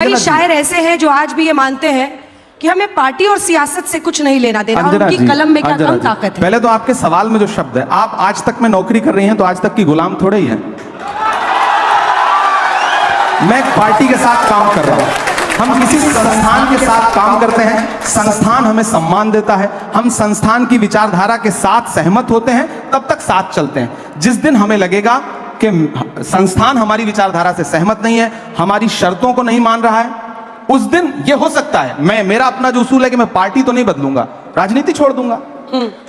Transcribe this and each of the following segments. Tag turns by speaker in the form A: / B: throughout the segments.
A: कई शायर ऐसे हैं जो आज भी ये मानते हैं कि हमें पार्टी और सियासत से कुछ नहीं लेना देना, और उनकी कलम में क्या कम ताकत है।
B: पहले तो आपके सवाल में जो शब्द है, आप आज तक में नौकरी कर रही हैं तो आज तक की गुलाम थोड़े ही हैं। मैं एक पार्टी के साथ काम कर रहा हूं, हम किसी संस्थान के साथ काम करते हैं, संस्थान हमें सम्मान देता है, हम संस्थान की विचारधारा के साथ सहमत होते हैं, तब तक साथ चलते हैं। जिस दिन हमें लगेगा कि संस्थान हमारी विचारधारा से सहमत नहीं है, हमारी शर्तों को नहीं मान रहा है, उस दिन ये हो सकता है मेरा अपना जो उसूल है कि मैं पार्टी तो नहीं बदलूंगा, राजनीति छोड़ दूंगा।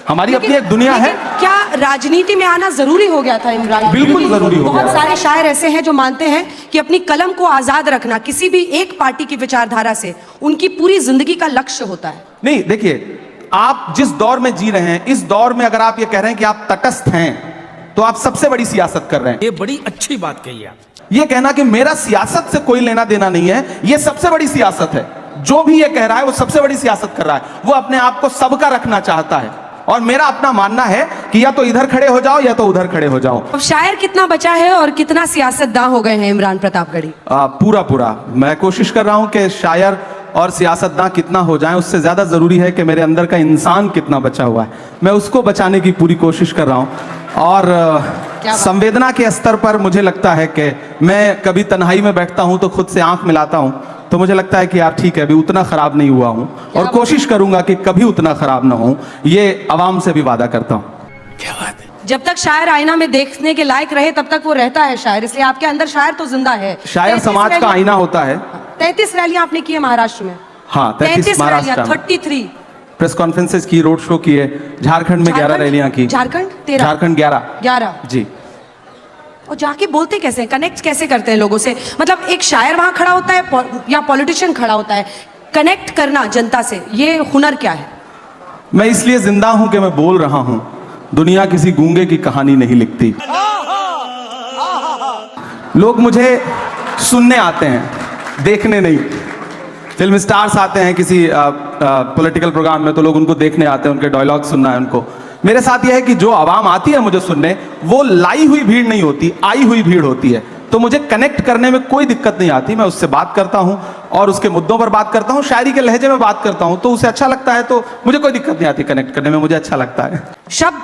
B: हमारी अपनी एक दुनिया है।
A: क्या राजनीति में आना जरूरी हो गया था इमरान?
B: बिल्कुल जरूरी हो गया।
A: बहुत सारे शायर ऐसे हैं जो मानते हैं कि अपनी कलम को आजाद रखना किसी भी एक पार्टी की विचारधारा से उनकी पूरी जिंदगी का लक्ष्य होता है।
B: नहीं, देखिए, आप जिस दौर में जी रहे हैं, इस दौर में अगर आप ये कह रहे हैं कि आप तटस्थ हैं, तो आप सबसे बड़ी सियासत कर रहे हैं।
C: ये बड़ी अच्छी बात कही आप।
B: ये कहना कि मेरा सियासत से कोई लेना देना नहीं है, ये सबसे बड़ी सियासत है। जो भी ये कह रहा है वो सबसे बड़ी सियासत कर रहा है। वो अपने आप को सबका रखना चाहता है, और मेरा अपना मानना है कि या तो इधर खड़े हो जाओ या तो उधर खड़े हो जाओ।
A: अब शायर कितना बचा है और कितना सियासतदां हो गए हैं इमरान प्रतापगढ़ी?
B: पूरा मैं कोशिश कर रहा हूं कि शायर और सियासतदां कितना हो जाएं, उससे ज्यादा जरूरी है कि मेरे अंदर का इंसान कितना बचा हुआ है, मैं उसको बचाने की पूरी कोशिश कर रहा हूं। और संवेदना के स्तर पर मुझे लगता है कि मैं कभी तन्हाई में बैठता हूं तो खुद से आंख मिलाता हूं, तो मुझे लगता है कि यार ठीक है, अभी उतना खराब नहीं हुआ हूं, और कोशिश करूंगा कि कभी उतना खराब ना हो। ये आवाम से भी वादा करता हूं।
C: क्या बात है।
A: जब तक शायर आईना में देखने के लायक रहे तब तक वो रहता है शायर, इसलिए आपके अंदर शायर तो जिंदा है।
B: शायर समाज का आईना होता है।
A: 33 रैलियां आपने की है महाराष्ट्र में।
B: हाँ, 33 महाराष्ट्र में
A: 33
B: प्रेस कॉन्फ्रेंसेस की, रोड शो किए। झारखंड में 11 रैलियां की।
A: झारखंड 13,
B: झारखंड 11 जी।
A: और जाके बोलते कैसे हैं, कनेक्ट कैसे करते हैं लोगों से? मतलब एक शायर वहां खड़ा होता है या पॉलिटिशियन खड़ा होता है, कनेक्ट करना जनता से, ये हुनर क्या है?
B: मैं इसलिए जिंदा हूं कि मैं बोल रहा हूं। दुनिया किसी गूंगे की कहानी नहीं लिखती। लोग मुझे सुनने आते हैं, देखने नहीं। फिल्म स्टार्स आते हैं किसी पॉलिटिकल प्रोग्राम में तो लोग उनको देखने आते हैं, उनके डायलॉग सुनना है उनको। मेरे साथ यह है कि जो आवाम आती है मुझे सुनने, वो लाई हुई भीड़ नहीं होती, आई हुई भीड़ होती है। तो मुझे कनेक्ट करने में कोई दिक्कत नहीं आती। मैं उससे बात करता हूं और उसके मुद्दों पर बात करता हूं, शायरी के लहजे में बात करता हूं, तो उसे अच्छा लगता है, तो मुझे कोई दिक्कत नहीं आती कनेक्ट करने में, मुझे अच्छा लगता है।
A: शब्द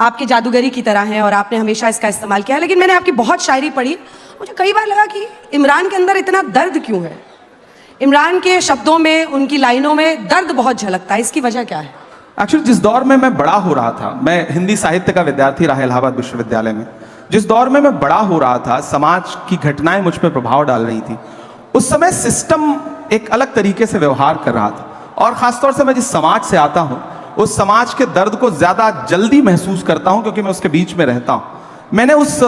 A: आपकी जादूगरी की तरह है और आपने हमेशा इसका इस्तेमाल किया है, लेकिन मैंने आपकी बहुत शायरी पढ़ी, मुझे कई बार लगा कि इमरान के अंदर इतना दर्द क्यों है? इमरान के शब्दों में, उनकी लाइनों में दर्द बहुत झलकता है, इसकी वजह क्या है?
B: एक्चुअली जिस दौर में मैं बड़ा हो रहा था, मैं हिंदी साहित्य का विद्यार्थी रहा इलाहाबाद विश्वविद्यालय में, जिस दौर में मैं बड़ा हो रहा था, समाज की घटनाएं मुझ पर प्रभाव डाल रही थी। उस समय सिस्टम एक अलग तरीके से व्यवहार कर रहा था, और खासतौर से मैं जिस समाज से आता हूं, उस समाज के दर्द को ज्यादा जल्दी महसूस करता हूं, क्योंकि मैं उसके बीच में रहता हूं। मैंने उस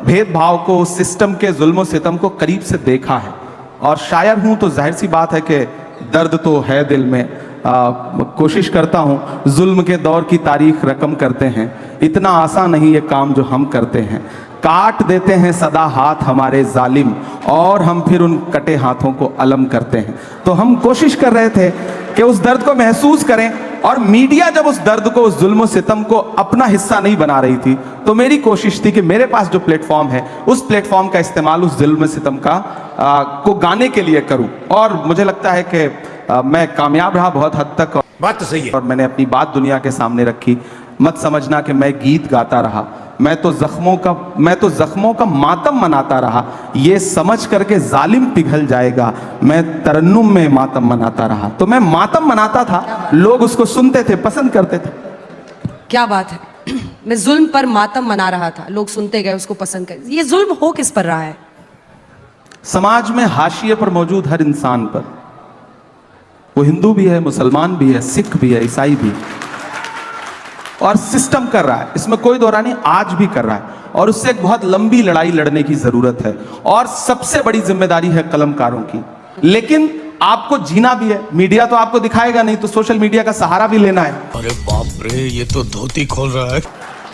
B: भेदभाव को, उस सिस्टम के जुल्म सितम को करीब से देखा है, और शायर हूं तो जाहिर सी बात है कि दर्द तो है दिल में। कोशिश करता हूं, जुल्म के दौर की तारीख रकम करते हैं, इतना आसान नहीं ये काम जो हम करते हैं। काट देते हैं सदा हाथ हमारे जालिम, और हम फिर उन कटे हाथों को अलम करते हैं। तो हम कोशिश कर रहे थे कि उस दर्द को महसूस करें, और मीडिया जब उस दर्द को, उस जुल्म सितम को अपना हिस्सा नहीं बना रही थी, तो मेरी कोशिश थी कि मेरे पास जो प्लेटफॉर्म है, उस प्लेटफॉर्म का इस्तेमाल उस जुल्म सितम का को गाने के लिए करूं। और मुझे लगता है कि मैं कामयाब रहा बहुत हद तक।
C: बात तो सही है।
B: और मैंने अपनी बात दुनिया के सामने रखी। मत समझना कि मैं गीत गाता रहा, मैं तो जख्मों का मातम मनाता रहा। ये समझ करके जालिम पिघल जाएगा, मैं तरन्नुम में मातम मनाता रहा। तो मैं मातम मनाता था, लोग उसको सुनते थे, पसंद करते थे।
A: क्या बात है। मैं जुल्म पर मातम मना रहा था, लोग सुनते गए, उसको पसंद कर। ये जुल्म हो किस पर रहा है?
B: समाज में हाशिए पर मौजूद हर इंसान पर। वो हिंदू भी है, मुसलमान भी है, सिख भी है, ईसाई भी, और सिस्टम कर रहा है, इसमें कोई दो राय नहीं, आज भी कर रहा है। और उससे एक बहुत लंबी लड़ाई लड़ने की जरूरत है, और सबसे बड़ी जिम्मेदारी है कलमकारों की। लेकिन आपको जीना भी है। मीडिया तो आपको दिखाएगा नहीं, तो सोशल मीडिया का सहारा भी लेना है।
C: अरे बाप रे, ये तो धोती खोल रहा है।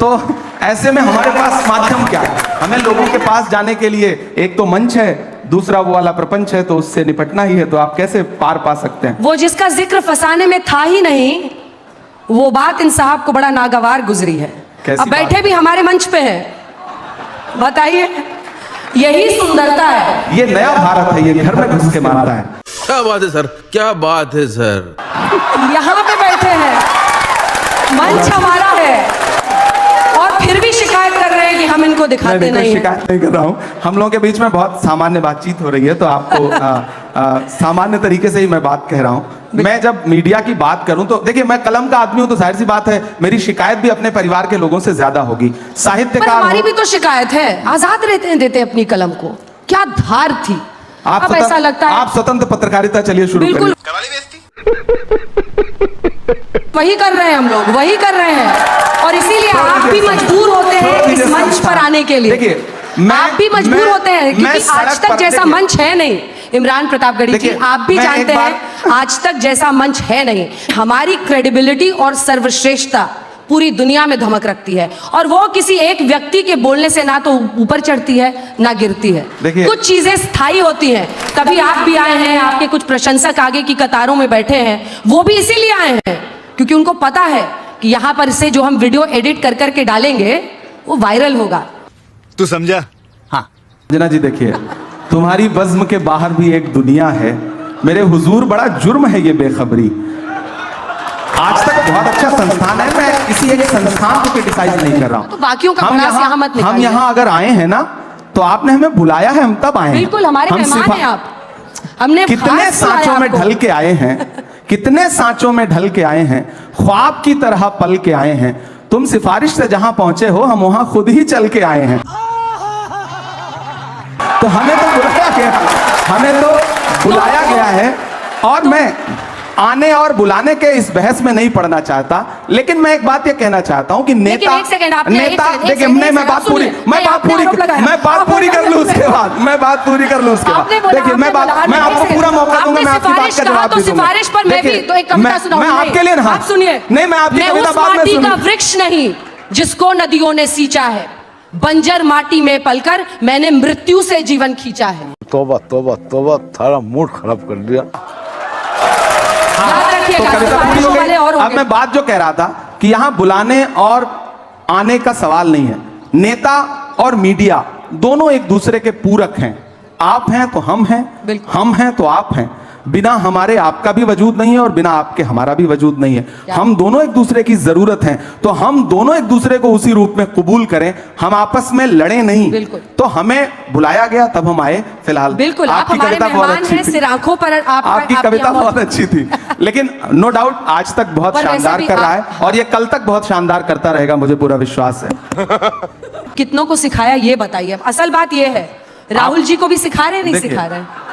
B: तो ऐसे में हमारे पास माध्यम क्या है? हमें लोगों के पास जाने के लिए एक तो मंच है, दूसरा वो वाला प्रपंच है, तो उससे निपटना ही है। तो आप कैसे पार पा सकते हैं?
A: वो जिसका जिक्र फसाने में था ही नहीं, वो बात इन साहब को बड़ा नागवार गुजरी है। अब बैठे भी हमारे मंच पे है, बताइए। यही सुंदरता है।
B: ये नया भारत है, ये घर में घुस के मारता है।
D: क्या बात है सर, क्या बात है सर।
A: यहाँ पे बैठे हैं, मंच हमारा है, और फिर भी शिकायत कर रहे हैं कि हम इनको दिखाते नहीं हैं।
B: शिकायत नहीं कर रहा हूँ, हम लोगों के बीच में बहुत सामान्य बातचीत हो रही है, तो आपको सामान्य तरीके से ही मैं बात कह रहा हूँ। मैं जब मीडिया की बात करूं तो देखिए, मैं कलम का आदमी हूं, तो जाहिर सी बात है मेरी शिकायत भी अपने परिवार के लोगों से ज्यादा होगी। साहित्यकार
A: हमारी भी तो शिकायत है, आजाद देते अपनी कलम को, क्या धार थी। अब ऐसा लगता है
B: आप स्वतंत्र पत्रकारिता चलिए शुरू
A: बिल्कुल वही कर रहे हैं, हम लोग वही कर रहे हैं, और इसीलिए आप भी मजबूर होते हैं इस मंच पर आने के लिए।
B: देखिए
A: आप भी मजबूर होते हैं, क्योंकि आज तक जैसा मंच है नहीं। इमरान प्रतापगढ़ी जी, आप भी जानते हैं आज तक जैसा मंच है नहीं। हमारी क्रेडिबिलिटी और सर्वश्रेष्ठता पूरी दुनिया में धमक रखती है, और वो किसी एक व्यक्ति के बोलने से ना तो ऊपर चढ़ती है ना गिरती है। कुछ चीजें स्थायी होती हैं। तभी आप भी आए हैं, आपके कुछ प्रशंसक आगे की कतारों में बैठे हैं, वो भी इसीलिए आए हैं क्योंकि उनको पता है कि यहाँ पर से जो हम वीडियो एडिट कर करके डालेंगे वो वायरल होगा।
E: तू समझा?
B: हाँ जना जी, देखिए तुम्हारी बज़्म के बाहर भी एक दुनिया है। मेरे हुजूर बड़ा जुर्म है ये बेखबरी। आज तक बहुत अच्छा संस्थान है, मैं किसी एक संस्थान को क्रिटिसाइज नहीं कर रहा हूँ।
A: तो बाकियों का बड़ा यहाँ मत निकालिए।
B: हम यहाँ अगर आए हैं ना, तो आपने हमें बुलाया है, हम तब आए हैं।
A: बिल्कुल हमारे मेहमान हैं आप। हमने
B: कितने सांचों में ढल के आए हैं, कितने सांचों में ढल के आए हैं, ख्वाब की तरह पल के आए हैं। तुम सिफारिश से जहां पहुंचे हो, हम वहां खुद ही चल के आए हैं। तो हमें तो बुलाया गया है, और मैं आने और बुलाने के इस बहस में नहीं पड़ना चाहता, लेकिन मैं एक बात ये कहना चाहता हूं कि नेता देखिए, मैं बात पूरी कर लूं उसके बाद, देखिए मैं आपको पूरा मौका दूंगा, मैं आपकी बात का जवाब दूंगा।
A: सिफारिश पर मैं भी तो एक कविता सुनाऊंगा। मैं आपके लिए आप सुनिए,
B: नहीं, मैं आपकी कविता बाद में सुनूंगा।
A: वृक्ष नहीं जिसको नदियों ने सींचा है, बंजर माटी में पलकर मैंने मृत्यु से जीवन खींचा है।
E: तौबा तौबा तौबा, थारा मूड खराब कर दिया।
B: तो कविता पूरी हो गई। अब मैं बात जो कह रहा था कि यहाँ बुलाने और आने का सवाल नहीं है। नेता और मीडिया दोनों एक दूसरे के पूरक हैं। आप हैं तो हम हैं, हम हैं तो आप हैं। बिना हमारे आपका भी वजूद नहीं है, और बिना आपके हमारा भी वजूद नहीं है। हम दोनों एक दूसरे की जरूरत हैं, तो हम दोनों एक दूसरे को उसी रूप में कबूल करें। हम आपस में लड़े नहीं। तो हमें बुलाया गया, तब हम आए। फिलहाल
A: बिल्कुल
B: आपकी कविता बहुत अच्छी थी, आपकी कविता बहुत अच्छी थी, लेकिन नो डाउट आज तक बहुत शानदार कर रहा है, और ये कल तक बहुत शानदार करता रहेगा, मुझे पूरा विश्वास है।
A: कितनों को सिखाया ये बताइए। असल बात ये है, राहुल जी को भी सिखा रहे नहीं सिखा रहे।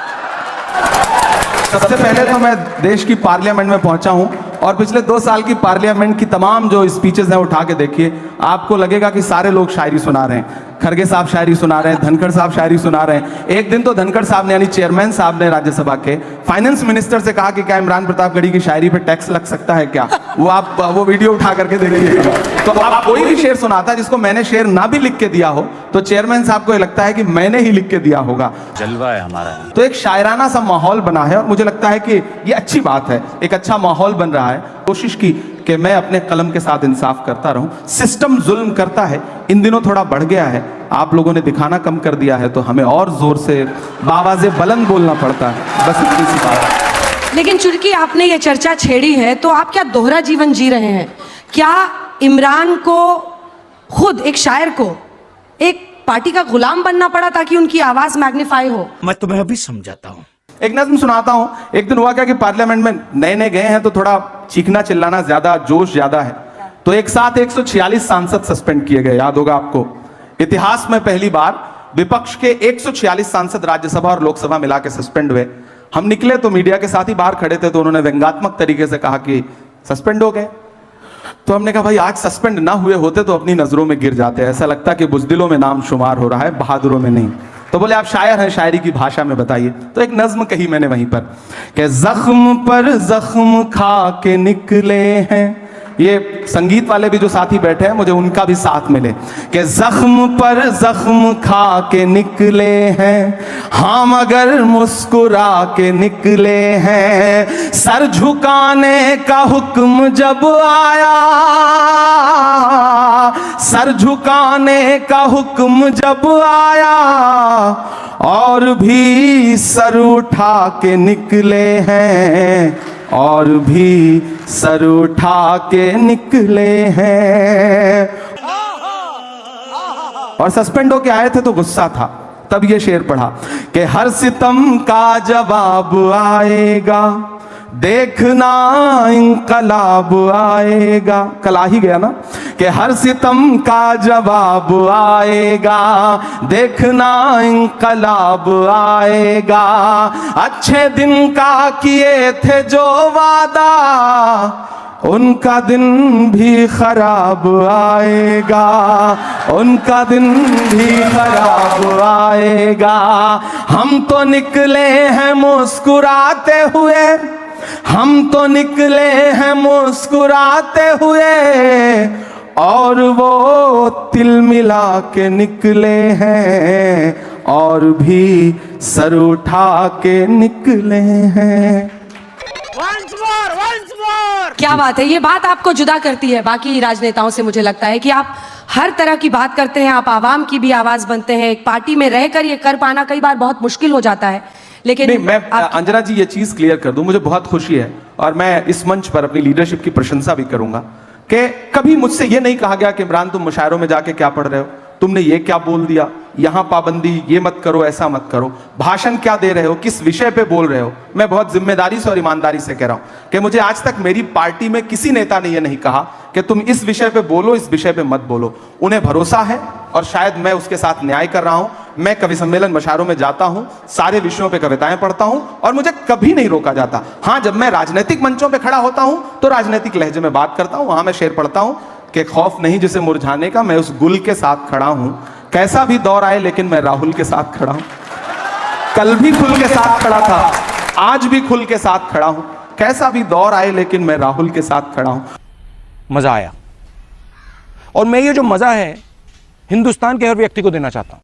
B: सबसे पहले तो मैं देश की पार्लियामेंट में पहुंचा हूं, और पिछले 2 साल की पार्लियामेंट की तमाम जो स्पीचेस हैं उठा के देखिए, आपको लगेगा कि सारे लोग शायरी सुना रहे हैं। खड़गे साहब शायरी सुना रहे हैं, धनखड़ साहब शायरी सुना रहे हैं। एक दिन तो धनखड़ साहब ने, यानी चेयरमैन साहब ने राज्यसभा के, फाइनेंस मिनिस्टर से कहा कि क्या इमरान प्रतापगढ़ी की शायरी पे टैक्स लग सकता है क्या? वो वीडियो उठा करके देखिए। तो आप कोई भी शेर सुनाता जिसको मैंने शेर ना भी लिख के दिया हो, तो चेयरमैन साहब को लगता है कि मैंने ही लिख के दिया होगा।
E: जलवा है हमारा।
B: तो एक शायराना सा माहौल बना है, और मुझे लगता है कि ये अच्छी बात है, एक अच्छा माहौल बन रहा है। कोशिश की कि मैं अपने कलम के साथ इंसाफ करता रहूं। सिस्टम जुल्म करता है, इन दिनों थोड़ा बढ़ गया है, आप लोगों ने दिखाना कम कर दिया है, तो हमें और जोर से बावाज़े बुलंद बोलना पड़ता है। बस इतनी सी बात है।
A: लेकिन चूंकि आपने ये चर्चा छेड़ी है, तो आप क्या दोहरा जीवन जी रहे हैं? क्या इमरान को, खुद एक शायर को, एक पार्टी का गुलाम बनना पड़ा ताकि उनकी आवाज मैग्नीफाई हो?
C: मैं तुम्हें अभी समझाता हूँ।
B: एक नज़्म सुनाता हूं। एक दिन हुआ क्या कि पार्लियामेंट में नए गए हैं, तो थोड़ा चीखना चिल्लाना ज्यादा, जोश ज्यादा है, तो एक साथ 146 सांसद सस्पेंड किए गए। याद होगा आपको, इतिहास में पहली बार विपक्ष के 146 सांसद राज्यसभा और लोकसभा मिला के सस्पेंड हुए। हम निकले तो मीडिया के साथ ही बाहर खड़े थे, तो उन्होंने व्यंग्यात्मक तरीके से कहा कि सस्पेंड हो गए। तो हमने कहा भाई, आज सस्पेंड ना हुए होते तो अपनी नजरों में गिर जाते, ऐसा लगता कि बुजदिलों में नाम शुमार हो रहा है, बहादुरों में नहीं। तो बोले आप शायर हैं, शायरी की भाषा में बताइए। तो एक नज्म कही मैंने वहीं पर कि जख्म पर जख्म खा के निकले हैं, ये संगीत वाले भी जो साथी बैठे हैं मुझे उनका भी साथ मिले कि जख्म पर जख्म खा के निकले हैं हम, मगर मुस्कुरा के निकले हैं। सर झुकाने का हुक्म जब आया, सर झुकाने का हुक्म जब आया, और भी सर उठा के निकले हैं, और भी सर उठा के निकले हैं। और सस्पेंड होके आए थे तो गुस्सा था, तब ये शेर पढ़ा कि हर सितम का जवाब आएगा, देखना इंकलाब आएगा। कल आ ही गया ना कि हर सितम का जवाब आएगा, देखना इंकलाब आएगा। अच्छे दिन का किए थे जो वादा, उनका दिन भी खराब आएगा, उनका दिन भी खराब आएगा। हम तो निकले हैं मुस्कुराते हुए, हम तो निकले हैं मुस्कुराते हुए, और वो तिल मिला के निकले हैं, और भी सर उठा के निकले हैं।
A: क्या बात है, ये बात आपको जुदा करती है बाकी राजनेताओं से। मुझे लगता है कि आप हर तरह की बात करते हैं, आप आवाम की भी आवाज बनते हैं। एक पार्टी में रहकर ये कर पाना कई बार बहुत मुश्किल हो जाता है, लेकिन
B: नहीं, मैं अंजना जी ये चीज क्लियर कर दूं, मुझे बहुत खुशी है और मैं इस मंच पर अपनी लीडरशिप की प्रशंसा भी करूंगा कि कभी मुझसे ये नहीं कहा गया कि इमरान तुम मुशायरों में जाके क्या पढ़ रहे हो, तुमने ये क्या बोल दिया, यहां पाबंदी, ये मत करो, ऐसा मत करो, भाषण क्या दे रहे हो, किस विषय पे बोल रहे हो। मैं बहुत जिम्मेदारी से और ईमानदारी से कह रहा हूं कि मुझे आज तक मेरी पार्टी में किसी नेता ने यह नहीं कहा कि तुम इस विषय पे बोलो, इस विषय पे मत बोलो। उन्हें भरोसा है और शायद मैं उसके साथ न्याय कर रहा हूं। मैं कवि सम्मेलन मुशायरों में जाता हूं, सारे विषयों पे कविताएं पढ़ता हूं और मुझे कभी नहीं रोका जाता। हां, जब मैं राजनीतिक मंचों पे खड़ा होता हूं तो राजनीतिक लहजे में बात करता हूं, वहां मैं शेर पढ़ता हूं कि खौफ नहीं जिसे मुरझाने का, मैं उस गुल के साथ खड़ा हूं। कैसा भी दौर आए लेकिन मैं राहुल के साथ खड़ा हूं। कल भी खुल के साथ खड़ा था, आज भी खुल के साथ खड़ा हूं। कैसा भी दौर आए लेकिन मैं राहुल के साथ खड़ा हूं।
F: मजा आया, और मैं ये जो मजा है हिंदुस्तान के हर व्यक्ति को देना चाहता हूं।